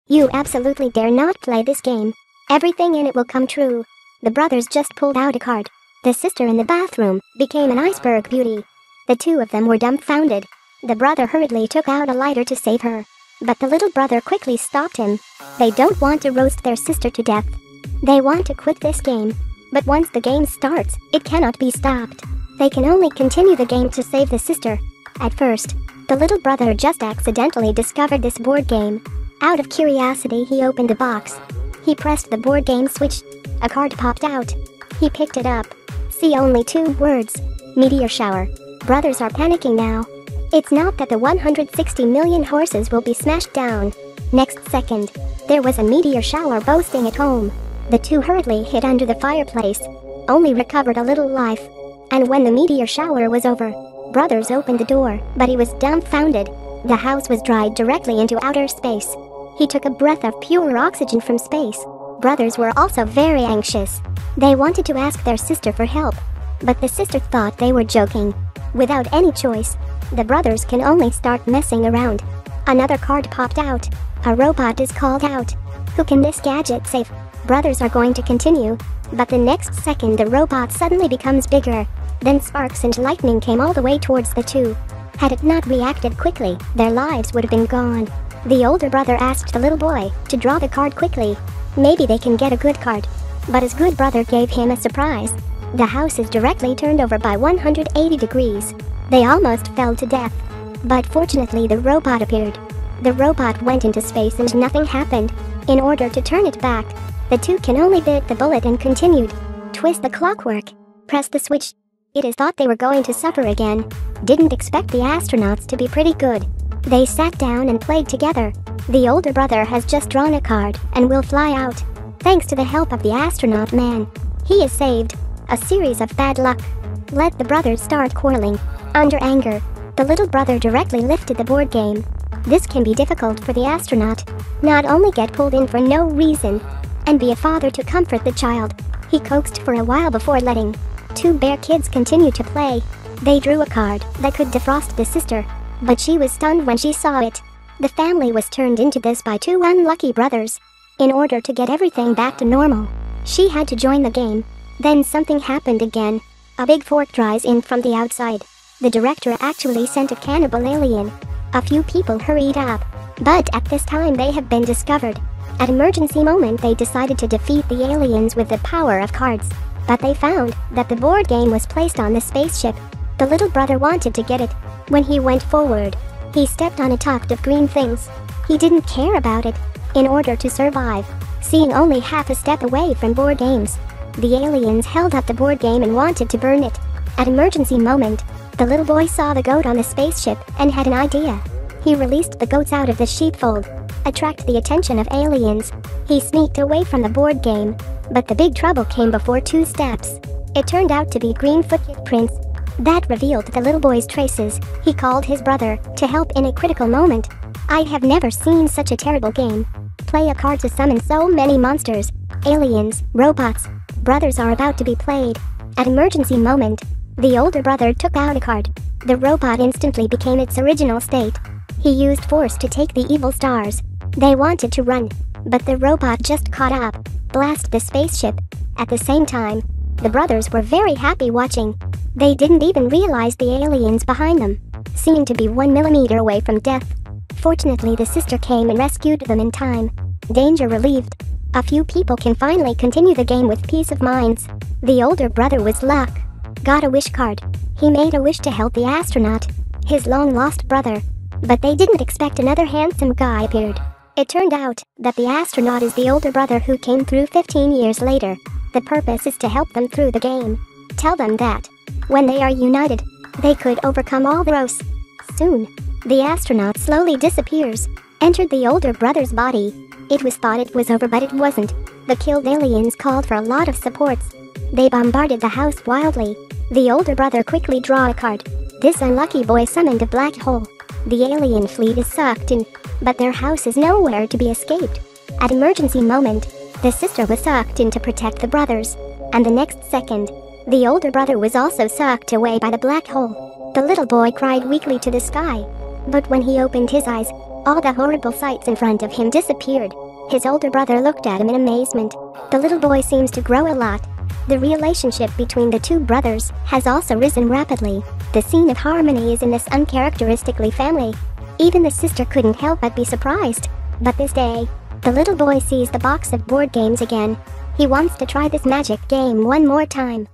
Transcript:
You absolutely dare not play this game. Everything in it will come true. The brothers just pulled out a card. The sister in the bathroom became an iceberg beauty. The two of them were dumbfounded. The brother hurriedly took out a lighter to save her. But the little brother quickly stopped him. They don't want to roast their sister to death. They want to quit this game. But once the game starts, it cannot be stopped. They can only continue the game to save the sister. At first, the little brother just accidentally discovered this board game. Out of curiosity, he opened the box. He pressed the board game switch. A card popped out. He picked it up. See only 2 words. Meteor shower. Brothers are panicking now. It's not that the 160 million horses will be smashed down. Next second, there was a meteor shower bursting at home. The two hurriedly hid under the fireplace, only recovered a little life. And when the meteor shower was over, brothers opened the door, but he was dumbfounded. The house was dried directly into outer space. He took a breath of pure oxygen from space. Brothers were also very anxious. They wanted to ask their sister for help, but the sister thought they were joking. Without any choice, the brothers can only start messing around. Another card popped out. A robot is called out. Who can this gadget save? Brothers are going to continue, but the next second the robot suddenly becomes bigger. Then sparks and lightning came all the way towards the two. Had it not reacted quickly, their lives would have been gone. The older brother asked the little boy to draw the card quickly. Maybe they can get a good card. But his good brother gave him a surprise. The house is directly turned over by 180 degrees. They almost fell to death. But fortunately the robot appeared. The robot went into space and nothing happened. In order to turn it back, the two can only bit the bullet and continued. Twist the clockwork. Press the switch. It is thought they were going to suffer again. Didn't expect the astronauts to be pretty good. They sat down and played together. The older brother has just drawn a card and will fly out. Thanks to the help of the astronaut man, he is saved. A series of bad luck. Let the brothers start quarreling. Under anger, the little brother directly lifted the board game. This can be difficult for the astronaut. Not only get pulled in for no reason, and be a father to comfort the child. He coaxed for a while before letting 2 bear kids continue to play. They drew a card that could defrost the sister, but she was stunned when she saw it. The family was turned into this by 2 unlucky brothers. In order to get everything back to normal, she had to join the game. Then something happened again. A big fork dries in from the outside. The director actually sent a cannibal alien. A few people hurried up, but at this time they have been discovered. At emergency moment they decided to defeat the aliens with the power of cards. But they found that the board game was placed on the spaceship. The little brother wanted to get it. When he went forward, he stepped on a tuft of green things. He didn't care about it. In order to survive, seeing only half a step away from board games, the aliens held up the board game and wanted to burn it. At emergency moment, the little boy saw the goat on the spaceship and had an idea. He released the goats out of the sheepfold, attract the attention of aliens. He sneaked away from the board game, but the big trouble came before 2 steps. It turned out to be green footprints. That revealed the little boy's traces. He called his brother to help in a critical moment. I have never seen such a terrible game. Play a card to summon so many monsters. Aliens, robots. Brothers are about to be played. At emergency moment, the older brother took out a card. The robot instantly became its original state. He used force to take the evil stars. They wanted to run, but the robot just caught up, blast the spaceship. At the same time, the brothers were very happy watching. They didn't even realize the aliens behind them seemed to be 1 millimeter away from death. Fortunately, the sister came and rescued them in time. Danger relieved. A few people can finally continue the game with peace of minds. The older brother was luck. Got a wish card. He made a wish to help the astronaut, his long-lost brother. But they didn't expect another handsome guy appeared. It turned out that the astronaut is the older brother who came through 15 years later. The purpose is to help them through the game. Tell them that, when they are united, they could overcome all the woes. Soon, the astronaut slowly disappears, entered the older brother's body. It was thought it was over, but it wasn't. The killed aliens called for a lot of supports. They bombarded the house wildly. The older brother quickly drew a card. This unlucky boy summoned a black hole. The alien fleet is sucked in, but their house is nowhere to be escaped. At emergency moment, the sister was sucked in to protect the brothers, and the next second, the older brother was also sucked away by the black hole. The little boy cried weakly to the sky, but when he opened his eyes, All the horrible sights in front of him disappeared. His older brother looked at him in amazement. The little boy seems to grow a lot. The relationship between the two brothers has also risen rapidly. The scene of harmony is in this uncharacteristically family. Even the sister couldn't help but be surprised. But this day, the little boy sees the box of board games again. He wants to try this magic game one more time.